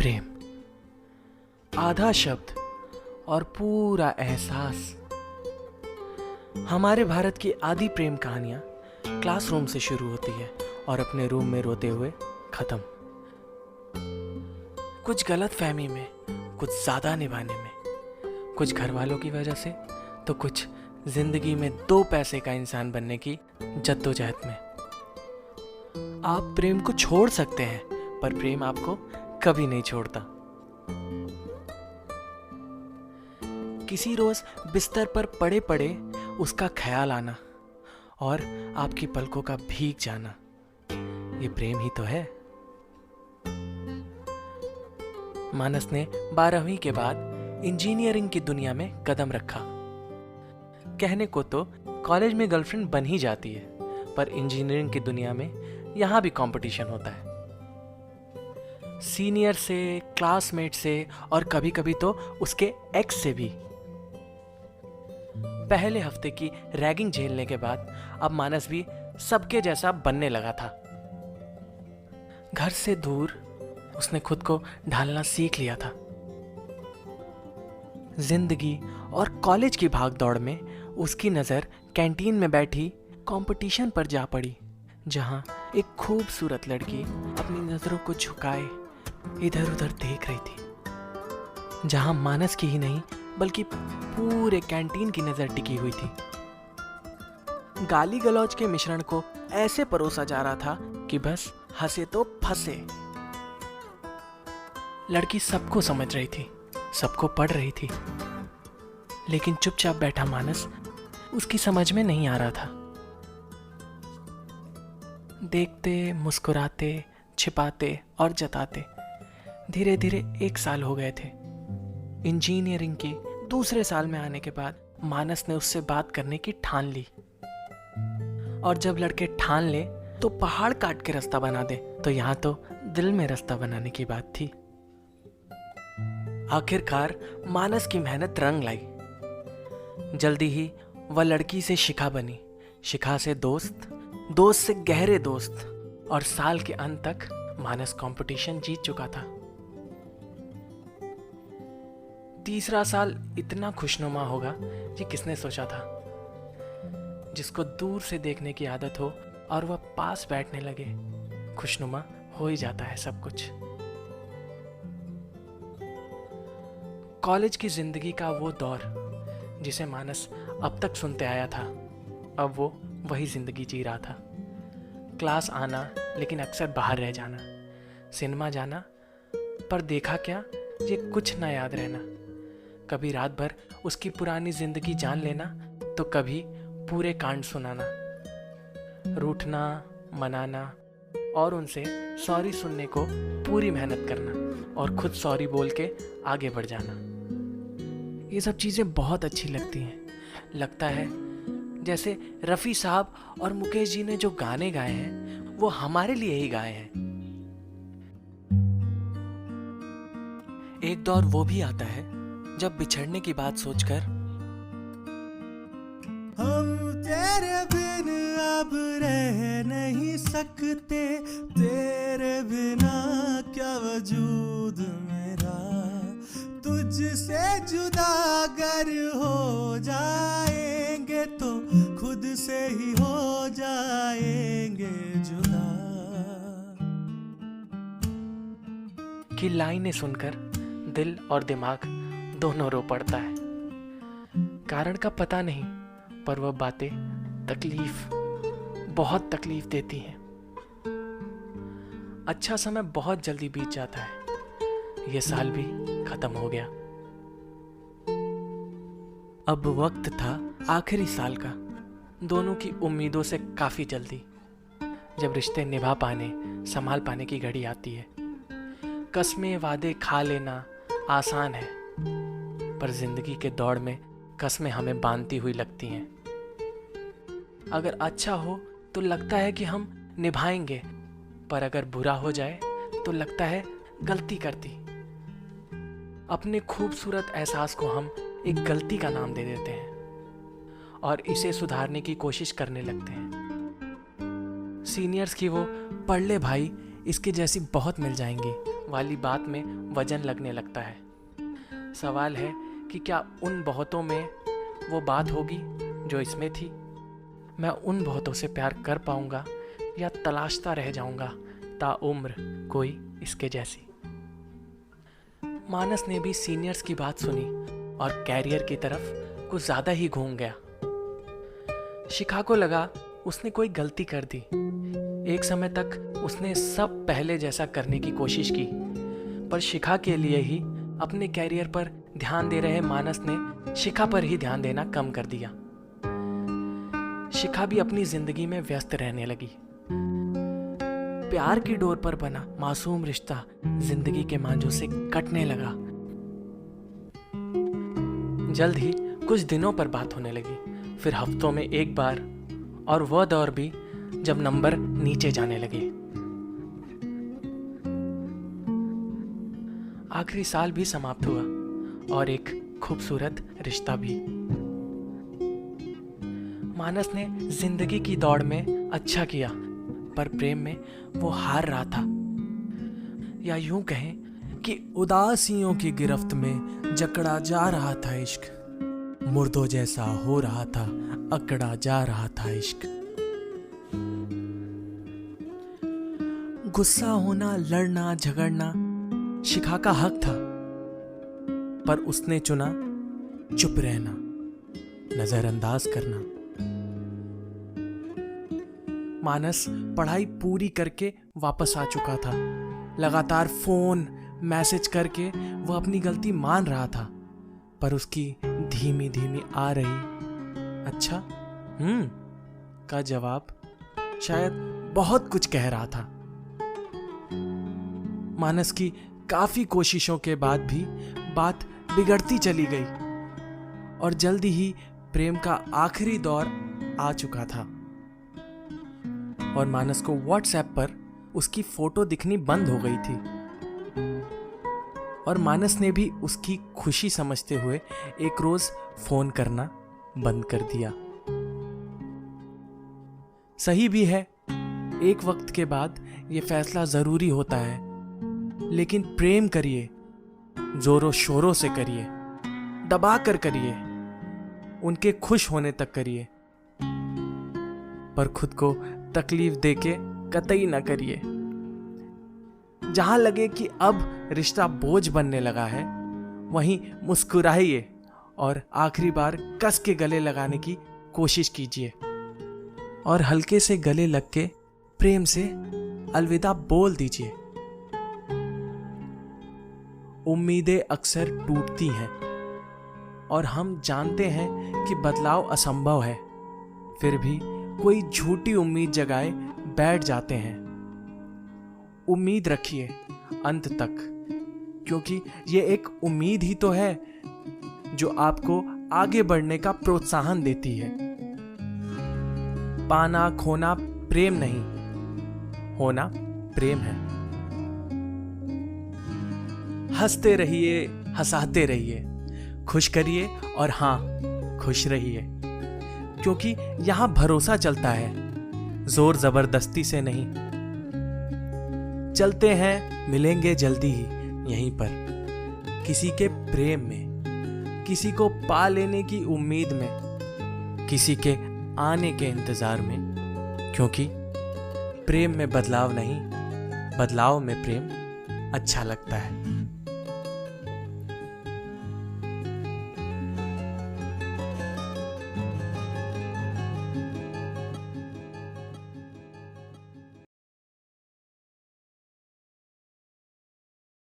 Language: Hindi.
प्रेम, आधा शब्द और पूरा एहसास। हमारे भारत की आधी प्रेम कहानियां क्लासरूम से शुरू होती है और अपने रूम में रोते हुए खत्म। कुछ गलत फहमी में, कुछ ज्यादा निभाने में, कुछ घर वालों की वजह से, तो कुछ जिंदगी में 2 पैसे का इंसान बनने की जद्दोजहद में। आप प्रेम को छोड़ सकते हैं, पर प्रेम आपको कभी नहीं छोड़ता। किसी रोज बिस्तर पर पड़े पड़े उसका ख्याल आना और आपकी पलकों का भीग जाना, ये प्रेम ही तो है। मानस ने 12वीं के बाद इंजीनियरिंग की दुनिया में कदम रखा। कहने को तो कॉलेज में गर्लफ्रेंड बन ही जाती है, पर इंजीनियरिंग की दुनिया में यहां भी कंपटीशन होता है। सीनियर से, क्लासमेट से और कभी कभी तो उसके एक्स से भी। पहले हफ्ते की रैगिंग झेलने के बाद अब मानस भी सबके जैसा बनने लगा था। घर से दूर उसने खुद को ढालना सीख लिया था। जिंदगी और कॉलेज की भागदौड़ में उसकी नजर कैंटीन में बैठी कंपटीशन पर जा पड़ी, जहां एक खूबसूरत लड़की अपनी नजरों को झुकाए इधर उधर देख रही थी, जहां मानस की ही नहीं बल्कि पूरे कैंटीन की नजर टिकी हुई थी। गाली गलौज के मिश्रण को ऐसे परोसा जा रहा था कि बस हंसे तो फंसे। लड़की सबको समझ रही थी, सबको पढ़ रही थी, लेकिन चुपचाप बैठा मानस उसकी समझ में नहीं आ रहा था। देखते, मुस्कुराते, छिपाते और जताते धीरे धीरे 1 साल हो गए थे। इंजीनियरिंग के दूसरे साल में आने के बाद मानस ने उससे बात करने की ठान ली। और जब लड़के ठान ले तो पहाड़ काट के रास्ता बना दे, तो यहां तो दिल में रास्ता बनाने की बात थी। आखिरकार मानस की मेहनत रंग लाई। जल्दी ही वह लड़की से शिखा बनी, शिखा से दोस्त, दोस्त से गहरे दोस्त, और साल के अंत तक मानस कंपटीशन जीत चुका था। तीसरा साल इतना खुशनुमा होगा ये किसने सोचा था। जिसको दूर से देखने की आदत हो और वह पास बैठने लगे, खुशनुमा हो ही जाता है सब कुछ। कॉलेज की जिंदगी का वो दौर जिसे मानस अब तक सुनते आया था, अब वो वही जिंदगी जी रहा था। क्लास आना लेकिन अक्सर बाहर रह जाना, सिनेमा जाना पर देखा क्या ये कुछ ना याद रहना, कभी रात भर उसकी पुरानी जिंदगी जान लेना तो कभी पूरे कांड सुनाना, रूठना, मनाना और उनसे सॉरी सुनने को पूरी मेहनत करना और खुद सॉरी बोल के आगे बढ़ जाना। ये सब चीज़ें बहुत अच्छी लगती हैं। लगता है जैसे रफ़ी साहब और मुकेश जी ने जो गाने गाए हैं वो हमारे लिए ही गाए हैं। एक दौर वो भी आता है जब बिछड़ने की बात सोचकर हम तेरे बिन अब रह नहीं सकते, तेरे बिना क्या वजूद मेरा, तुझसे जुदा अगर हो जाएंगे तो खुद से ही हो जाएंगे जुदा। की लाइनें सुनकर दिल और दिमाग दोनों रो पड़ता है। कारण का पता नहीं, पर वह बातें बहुत तकलीफ देती हैं। अच्छा समय बहुत जल्दी बीत जाता है। यह साल भी खत्म हो गया। अब वक्त था आखिरी साल का, दोनों की उम्मीदों से काफी जल्दी, जब रिश्ते निभा पाने, संभाल पाने की घड़ी आती है। कस्में वादे खा लेना आसान है, पर जिंदगी के दौड़ में कस्में हमें बांधती हुई लगती हैं। अगर अच्छा हो तो लगता है कि हम निभाएंगे, पर अगर बुरा हो जाए तो लगता है गलती कर दी। अपने खूबसूरत एहसास को हम एक गलती का नाम दे देते हैं और इसे सुधारने की कोशिश करने लगते हैं। सीनियर्स की वो पढ़ ले भाई, इसके जैसी बहुत मिल जाएंगी वाली बात में वजन लगने लगता है। सवाल है कि क्या उन बहुतों में वो बात होगी जो इसमें थी? मैं उन बहुतों से प्यार कर पाऊंगा या तलाशता रह जाऊंगा ताउम्र कोई इसके जैसी। मानस ने भी सीनियर्स की बात सुनी और कैरियर की तरफ कुछ ज़्यादा ही घूम गया। शिखा को लगा उसने कोई गलती कर दी। एक समय तक उसने सब पहले जैसा करने की कोशिश की, पर शिखा के लिए ही अपने कैरियर पर ध्यान दे रहे मानस ने शिखा पर ही ध्यान देना कम कर दिया। शिखा भी अपनी जिंदगी में व्यस्त रहने लगी। प्यार की डोर पर बना मासूम रिश्ता जिंदगी के मांझों से कटने लगा। जल्द ही कुछ दिनों पर बात होने लगी, फिर हफ्तों में एक बार, और वह दौर भी जब नंबर नीचे जाने लगे। आखिरी साल भी समाप्त हुआ और एक खूबसूरत रिश्ता भी। मानस ने जिंदगी की दौड़ में अच्छा किया, पर प्रेम में वो हार रहा था, या यूं कहें कि उदासियों की गिरफ्त में जकड़ा जा रहा था इश्क, मुर्दों जैसा हो रहा था, अकड़ा जा रहा था इश्क। गुस्सा होना, लड़ना, झगड़ना शिखा का हक था, पर उसने चुना चुप रहना, नजरअंदाज करना। मानस पढ़ाई पूरी करके वापस आ चुका था। लगातार फोन मैसेज करके वह अपनी गलती मान रहा था, पर उसकी धीमी धीमी आ रही अच्छा का जवाब शायद बहुत कुछ कह रहा था। मानस की काफी कोशिशों के बाद भी बात बिगड़ती चली गई और जल्दी ही प्रेम का आखिरी दौर आ चुका था और मानस को व्हाट्सएप पर उसकी फोटो दिखनी बंद हो गई थी और मानस ने भी उसकी खुशी समझते हुए एक रोज फोन करना बंद कर दिया। सही भी है, एक वक्त के बाद ये फैसला जरूरी होता है, लेकिन प्रेम करिए, जोरों शोरों से करिए, दबा कर करिए, उनके खुश होने तक करिए, पर खुद को तकलीफ देके कतई ना करिए। जहां लगे कि अब रिश्ता बोझ बनने लगा है, वहीं मुस्कुराइए और आखिरी बार कस के गले लगाने की कोशिश कीजिए और हल्के से गले लग के प्रेम से अलविदा बोल दीजिए। उम्मीदें अक्सर टूटती हैं और हम जानते हैं कि बदलाव असंभव है, फिर भी कोई झूठी उम्मीद जगाए बैठ जाते हैं। उम्मीद रखिए अंत तक, क्योंकि ये एक उम्मीद ही तो है जो आपको आगे बढ़ने का प्रोत्साहन देती है। पाना खोना प्रेम नहीं, होना प्रेम है। हंसते रहिए, हंसाते रहिए, खुश करिए और हाँ, खुश रहिए, क्योंकि यहां भरोसा चलता है, जोर जबरदस्ती से नहीं। चलते हैं, मिलेंगे जल्दी ही यहीं पर, किसी के प्रेम में, किसी को पा लेने की उम्मीद में, किसी के आने के इंतजार में, क्योंकि प्रेम में बदलाव नहीं, बदलाव में प्रेम अच्छा लगता है।